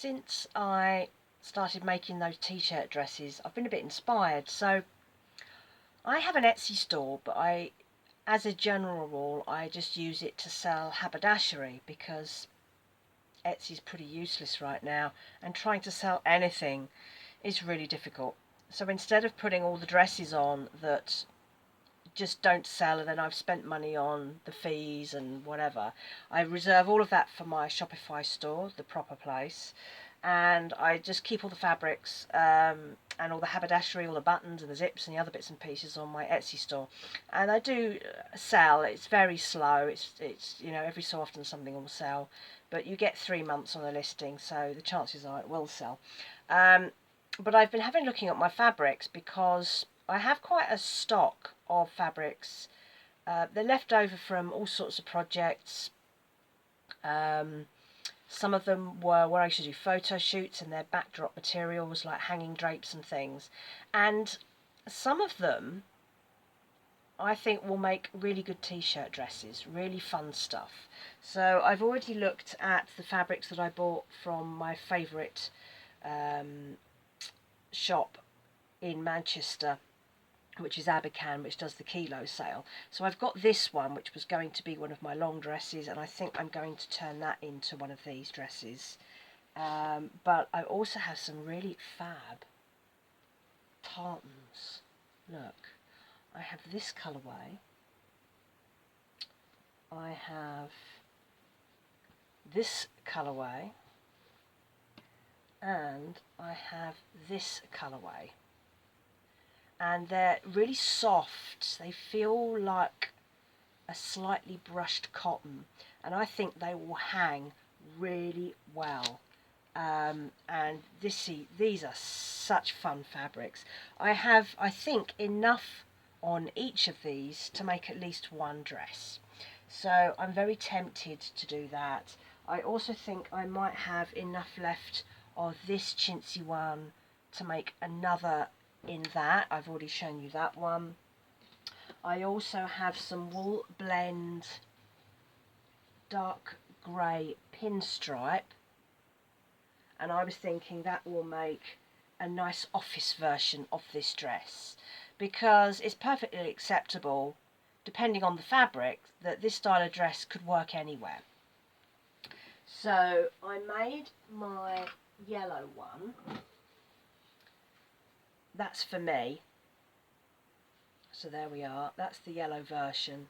Since I started making those t-shirt dresses, I've been a bit inspired. So I have an Etsy store, but as a general rule, I just use it to sell haberdashery because Etsy's pretty useless right now, and trying to sell anything is really difficult. So instead of putting all the dresses on that just don't sell and then I've spent money on the fees and whatever, I reserve all of that for my Shopify store, the proper place, and I just keep all the fabrics and all the haberdashery, all the buttons and the zips and the other bits and pieces on my Etsy store. And I do sell. It's very slow. It's every so often something will sell, but you get 3 months on a listing, so the chances are it will sell. But I've been looking at my fabrics because I have quite a stock of fabrics. They're left over from all sorts of projects. Some of them were where I used to do photo shoots, and their backdrop material was like hanging drapes and things. And some of them I think will make really good t-shirt dresses, really fun stuff. So I've already looked at the fabrics that I bought from my favourite shop in Manchester, which is Abercan, which does the kilo sale. So I've got this one, which was going to be one of my long dresses, and I think I'm going to turn that into one of these dresses. But I also have some really fab tartans. Look, I have this colourway. I have this colourway, and I have this colourway. And they're really soft. They feel like a slightly brushed cotton, and I think they will hang really well. And these are such fun fabrics. I have, I think, enough on each of these to make at least one dress. So I'm very tempted to do that. I also think I might have enough left of this chintzy one to make another in that. I've already shown you that one. I also have some wool blend dark grey pinstripe, and I was thinking that will make a nice office version of this dress, because it's perfectly acceptable, depending on the fabric, that this style of dress could work anywhere. So I made my yellow one. That's for me. So there we are. That's the yellow version.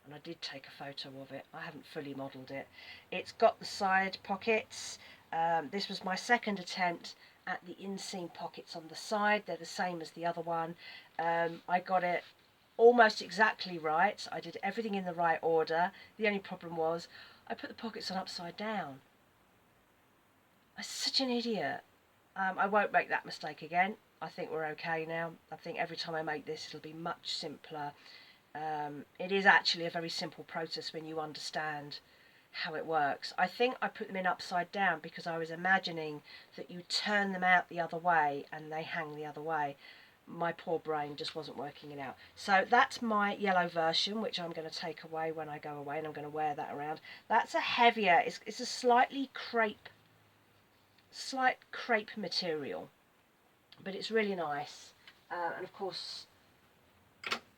And I did take a photo of it. I haven't fully modelled it. It's got the side pockets. This was my second attempt at the inseam pockets on the side. They're the same as the other one. I got it almost exactly right. I did everything in the right order. The only problem was I put the pockets on upside down. I'm such an idiot. I won't make that mistake again. I think we're okay now. I think every time I make this, it'll be much simpler. It is actually a very simple process when you understand how it works. I think I put them in upside down because I was imagining that you turn them out the other way and they hang the other way. My poor brain just wasn't working it out. So that's my yellow version, which I'm going to take away when I go away, and I'm going to wear that around. That's a heavier, it's a slight crepe material, but it's really nice. And of course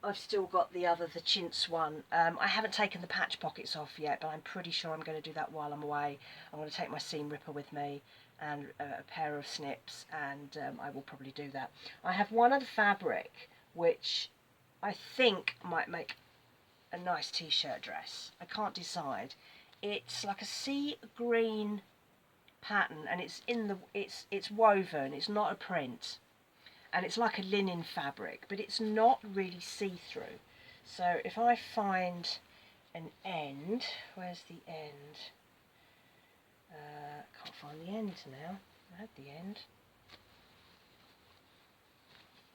I've still got the chintz one. I haven't taken the patch pockets off yet, but I'm pretty sure I'm going to do that while I'm away. I'm going to take my seam ripper with me and a pair of snips, and I will probably do that. I have one other fabric which I think might make a nice t-shirt dress. I can't decide. It's like a sea green pattern, and it's woven. It's not a print. And it's like a linen fabric, but it's not really see-through. So if I find an end, where's the end? Can't find the end now. I had the end.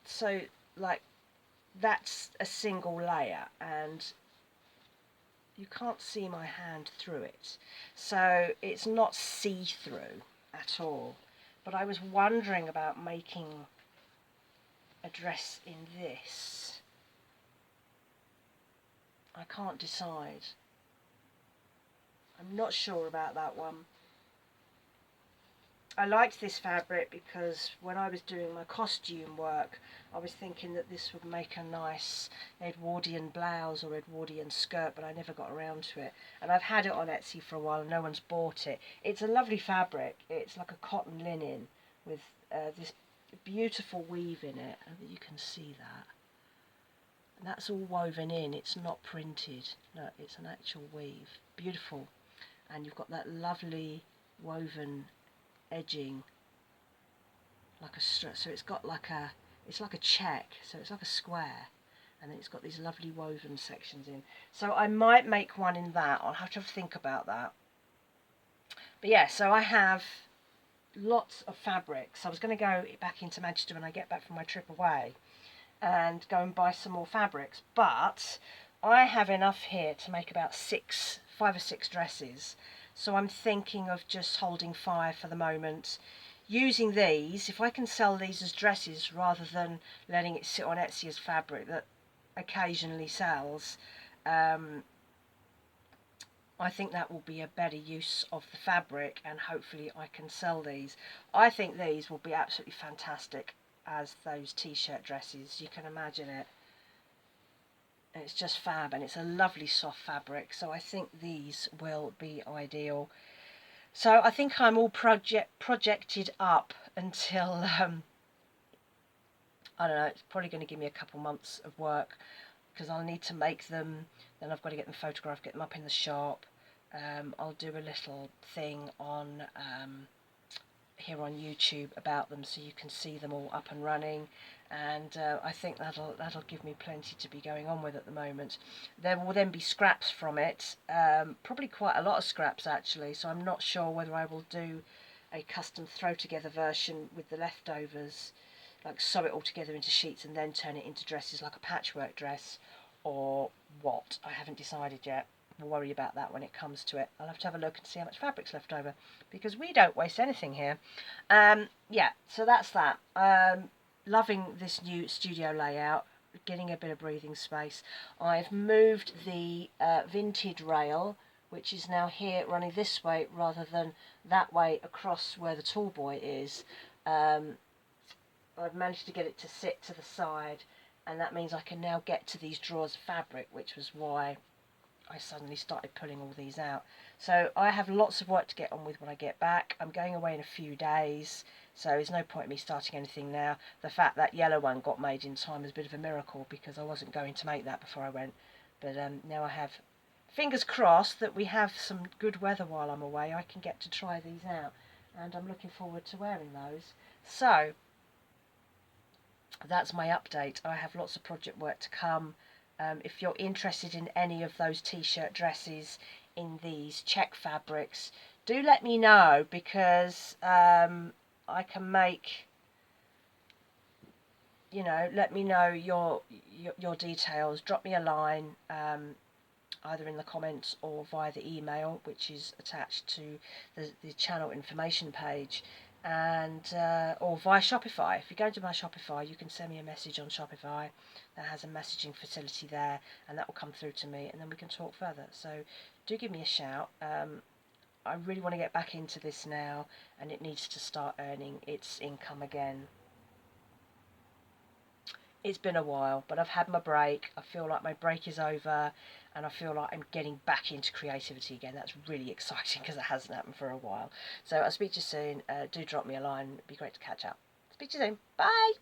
So, like, that's a single layer, and you can't see my hand through it. So it's not see-through at all. But I was wondering about making a dress in this. I can't decide. I'm not sure about that one. I liked this fabric because when I was doing my costume work, I was thinking that this would make a nice Edwardian blouse or Edwardian skirt, but I never got around to it. And I've had it on Etsy for a while and no one's bought it. It's a lovely fabric. It's like a cotton linen with this beautiful weave in it, and you can see that. And that's all woven in, it's not printed. No, it's an actual weave. Beautiful. And you've got that lovely woven edging, like a so it's got like a, it's like a check, so it's like a square, and then it's got these lovely woven sections in. So I might make one in that. I'll have to think about that. But yeah, so I have lots of fabrics. I was going to go back into Manchester when I get back from my trip away and go and buy some more fabrics, but I have enough here to make about 5 or 6 dresses. So I'm thinking of just holding fire for the moment, using these. If I can sell these as dresses rather than letting it sit on Etsy as fabric that occasionally sells, I think that will be a better use of the fabric, and hopefully I can sell these. I think these will be absolutely fantastic as those t-shirt dresses. You can imagine it. It's just fab, and it's a lovely soft fabric, so I think these will be ideal. So I think I'm all projected up until I don't know, it's probably going to give me a couple months of work, because I'll need to make them, then I've got to get them photographed, get them up in the shop. I'll do a little thing on here on YouTube about them so you can see them all up and running, and I think that'll give me plenty to be going on with at the moment. There will then be scraps from it, probably quite a lot of scraps actually, so I'm not sure whether I will do a custom throw together version with the leftovers, like sew it all together into sheets and then turn it into dresses like a patchwork dress, or what. I haven't decided yet. We'll worry about that when it comes to it. I'll have to have a look and see how much fabric's left over, because we don't waste anything here. Yeah, so that's that. Loving this new studio layout, getting a bit of breathing space. I've moved the vintage rail, which is now here running this way rather than that way across where the tall boy is. I've managed to get it to sit to the side, and that means I can now get to these drawers of fabric, which was why I suddenly started pulling all these out. So I have lots of work to get on with when I get back. I'm going away in a few days, so there's no point in me starting anything now. The fact that yellow one got made in time is a bit of a miracle, because I wasn't going to make that before I went. But now I have, fingers crossed that we have some good weather while I'm away. I can get to try these out, and I'm looking forward to wearing those. So that's my update. I have lots of project work to come. If you're interested in any of those t-shirt dresses in these check fabrics, do let me know, because I can make, you know, let me know your details. Drop me a line, either in the comments or via the email, which is attached to the channel information page, and or via Shopify. If you go to my Shopify, you can send me a message on Shopify. That has a messaging facility there, and that will come through to me, and then we can talk further. So do give me a shout. I really want to get back into this now, and it needs to start earning its income again. It's been a while, but I've had my break. I feel like my break is over, and I feel like I'm getting back into creativity again. That's really exciting, because it hasn't happened for a while. So I'll speak to you soon. Do drop me a line. It'd be great to catch up. Speak to you soon. Bye.